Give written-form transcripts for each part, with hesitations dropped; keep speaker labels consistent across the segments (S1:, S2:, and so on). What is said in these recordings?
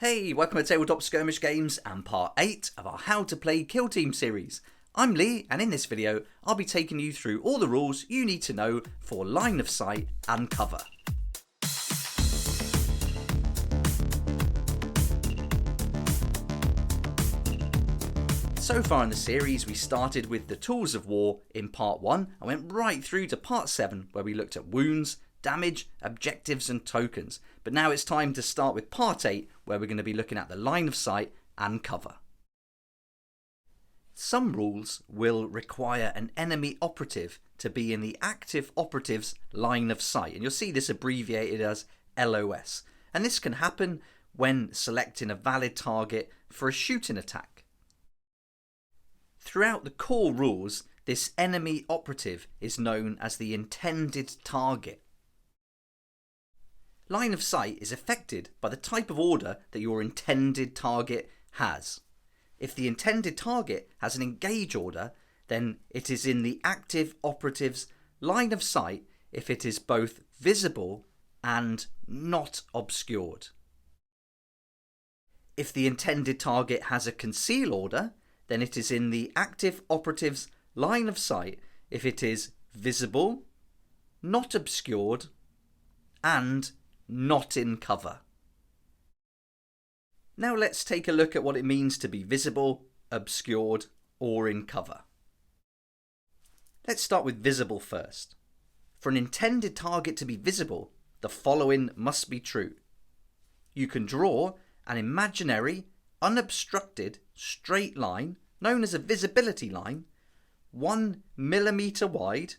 S1: Hey, welcome to Tabletop Skirmish Games and part 8 of our How to Play Kill Team series. I'm Lee, and in this video I'll be taking you through all the rules you need to know for line of sight and cover. So far in the series we started with the tools of war in part 1 and went right through to part 7 where we looked at wounds, damage, objectives and tokens. But now it's time to start with part 8 where we're going to be looking at the line of sight and cover. Some rules will require an enemy operative to be in the active operative's line of sight, and you'll see this abbreviated as LOS. And this can happen when selecting a valid target for a shooting attack. Throughout the core rules, this enemy operative is known as the intended target. Line of sight is affected by the type of order that your intended target has. If the intended target has an engage order, then it is in the active operative's line of sight if it is both visible and not obscured. If the intended target has a conceal order, then it is in the active operative's line of sight if it is visible, not obscured, and not in cover. Now let's take a look at what it means to be visible, obscured, or in cover. Let's start with visible first. For an intended target to be visible, the following must be true. You can draw an imaginary, unobstructed, straight line, known as a visibility line, 1 millimeter wide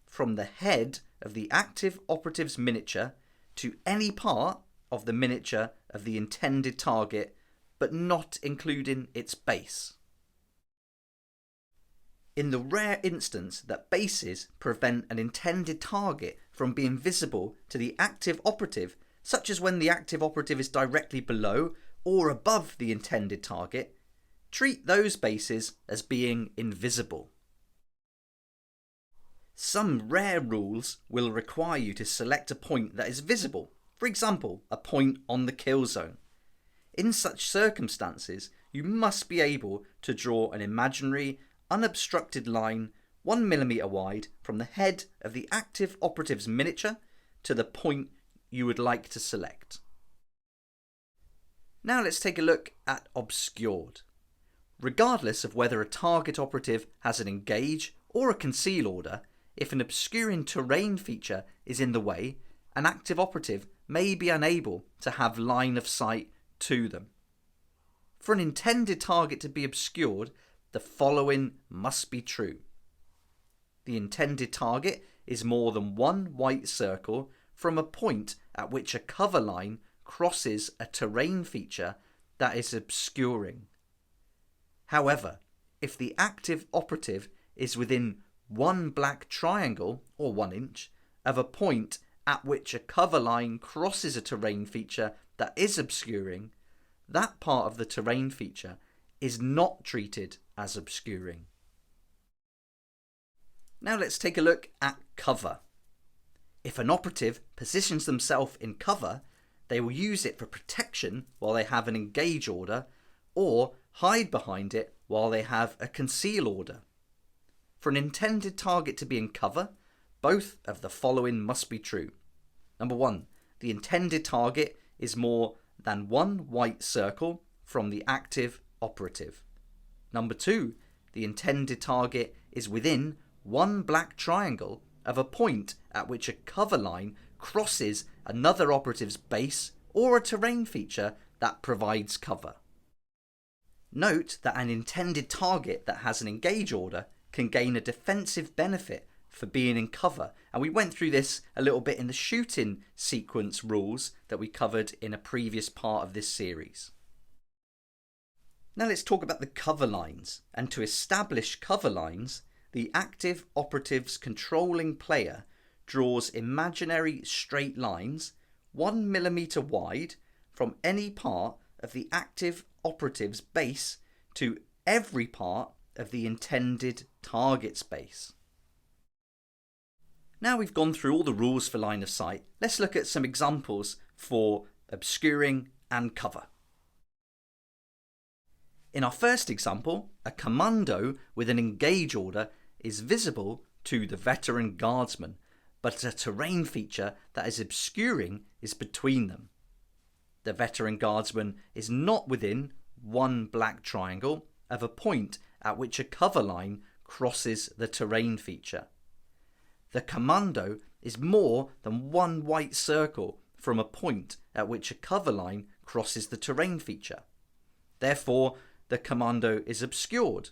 S1: from the head of the active operative's miniature to any part of the miniature of the intended target, but not including its base. In the rare instance that bases prevent an intended target from being visible to the active operative, such as when the active operative is directly below or above the intended target, treat those bases as being invisible. Some rare rules will require you to select a point that is visible, for example, a point on the kill zone. In such circumstances, you must be able to draw an imaginary, unobstructed line 1 millimeter wide from the head of the active operative's miniature to the point you would like to select. Now let's take a look at obscured. Regardless of whether a target operative has an engage or a conceal order, if an obscuring terrain feature is in the way, an active operative may be unable to have line of sight to them. For an intended target to be obscured, the following must be true. The intended target is more than one white circle from a point at which a cover line crosses a terrain feature that is obscuring. However, if the active operative is within one black triangle, or 1 inch, of a point at which a cover line crosses a terrain feature that is obscuring, that part of the terrain feature is not treated as obscuring. Now let's take a look at cover. If an operative positions themselves in cover, they will use it for protection while they have an engage order, or hide behind it while they have a conceal order. For an intended target to be in cover, both of the following must be true. Number 1, the intended target is more than one white circle from the active operative. Number 2, the intended target is within one black triangle of a point at which a cover line crosses another operative's base or a terrain feature that provides cover. Note that an intended target that has an engage order can gain a defensive benefit for being in cover, and we went through this a little bit in the shooting sequence rules that we covered in a previous part of this series. Now let's talk about the cover lines, and to establish cover lines, the active operative's controlling player draws imaginary straight lines 1 millimeter wide from any part of the active operative's base to every part of the intended target's base. Now we've gone through all the rules for line of sight, let's look at some examples for obscuring and cover. In our first example, a commando with an engage order is visible to the veteran guardsman, but a terrain feature that is obscuring is between them. The veteran guardsman is not within one black triangle of a point at which a cover line crosses the terrain feature. The commando is more than one white circle from a point at which a cover line crosses the terrain feature. Therefore, the commando is obscured.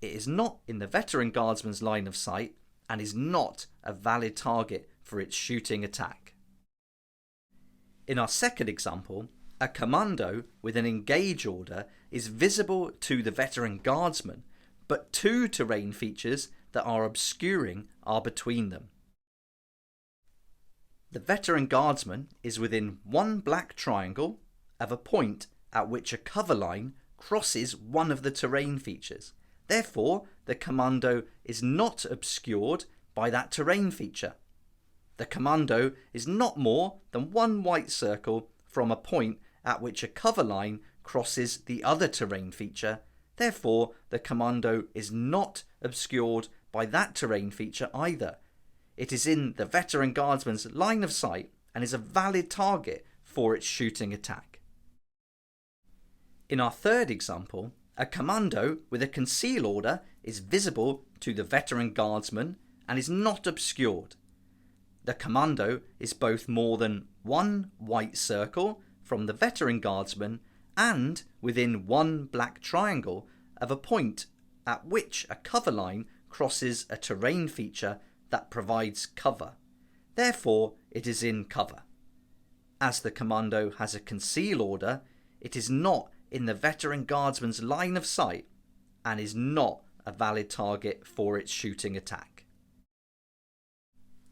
S1: It is not in the veteran guardsman's line of sight and is not a valid target for its shooting attack. In our second example, a commando with an engage order is visible to the veteran guardsman, but two terrain features that are obscuring are between them. The veteran guardsman is within one black triangle of a point at which a cover line crosses one of the terrain features. Therefore, the commando is not obscured by that terrain feature. The commando is not more than one white circle from a point at which a cover line crosses the other terrain feature. Therefore, the commando is not obscured by that terrain feature either. It is in the veteran guardsman's line of sight and is a valid target for its shooting attack. In our third example, a commando with a conceal order is visible to the veteran guardsman and is not obscured. The commando is both more than one white circle from the veteran guardsman and within one black triangle of a point at which a cover line crosses a terrain feature that provides cover. Therefore, it is in cover. As the commando has a conceal order, it is not in the veteran guardsman's line of sight and is not a valid target for its shooting attack.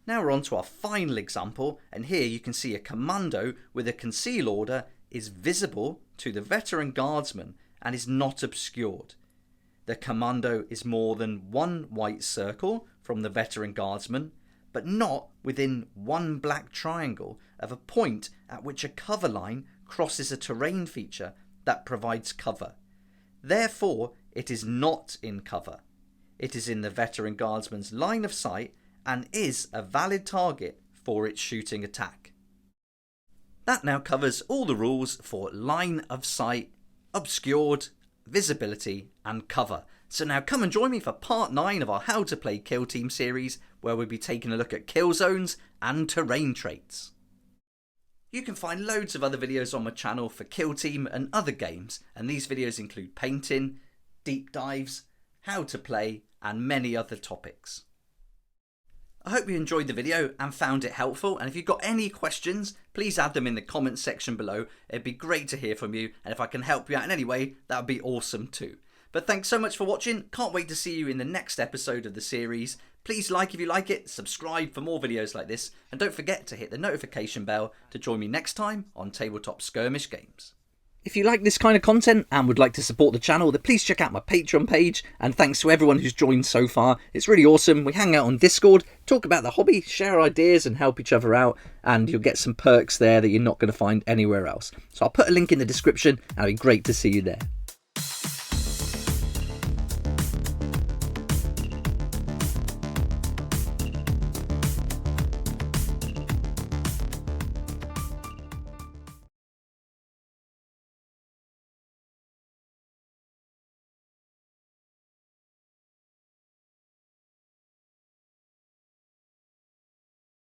S1: Now we're on to our final example, and here you can see a commando with a conceal order is visible to the veteran guardsman and is not obscured. The commando is more than one white circle from the veteran guardsman, but not within one black triangle of a point at which a cover line crosses a terrain feature that provides cover. Therefore, it is not in cover. It is in the veteran guardsman's line of sight and is a valid target for its shooting attack. That now covers all the rules for line of sight, obscured, visibility and cover. So now come and join me for part 9 of our How to Play Kill Team series, where we'll be taking a look at kill zones and terrain traits. You can find loads of other videos on my channel for Kill Team and other games, and these videos include painting, deep dives, how to play and many other topics. I hope you enjoyed the video and found it helpful, and if you've got any questions, please add them in the comments section below. It'd be great to hear from you, and if I can help you out in any way, that would be awesome too. But thanks so much for watching. Can't wait to see you in the next episode of the series. Please like if you like it, subscribe for more videos like this, and don't forget to hit the notification bell to join me next time on Tabletop Skirmish Games. If you like this kind of content and would like to support the channel, then please check out my Patreon page, and thanks to everyone who's joined so far. It's really awesome. We hang out on Discord, talk about the hobby, share ideas and help each other out, and you'll get some perks there that you're not going to find anywhere else. So I'll put a link in the description and it'll be great to see you there.